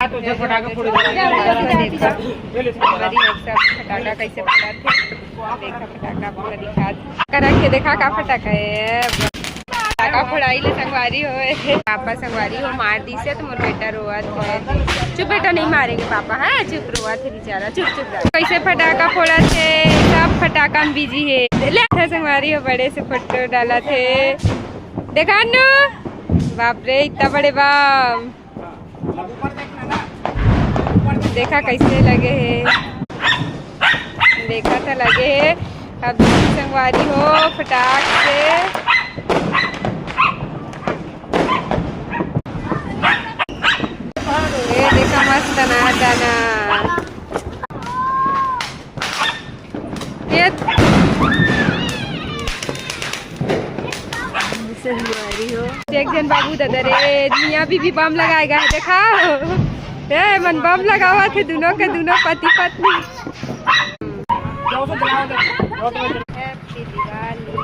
फटाका कैसे पड़ा थे, देखा फटाका पूरा दिखा करा के देखा का फटाका है फटाका फोड़ाई ले संगवारी हो पापा संगवारी हो मार दी से तो मोर बेटा रोआ थे। चुप बेटा नहीं मारेंगे पापा, है चुप रोआ थे बेचारा, चुप चुप रहा। कैसे फटाका फोड़ा थे, सब फटाका में बिजी है। ले संगवारी हो बड़े से फोटो डाला थे, देखा नु बाप रे इतना बड़े बाप, देखा कैसे लगे है, देखा था लगे है। अब संगवारी हो फटाक से ये देखा मस्त ना दाना ये संगवारी हो। एक जन बाबू दादा रे मियाँ बीबी बम लगाएगा है, देखा ए मन बम लगावा थे दोनों के दोनों पति पत्नी। हैप्पी दिवाली।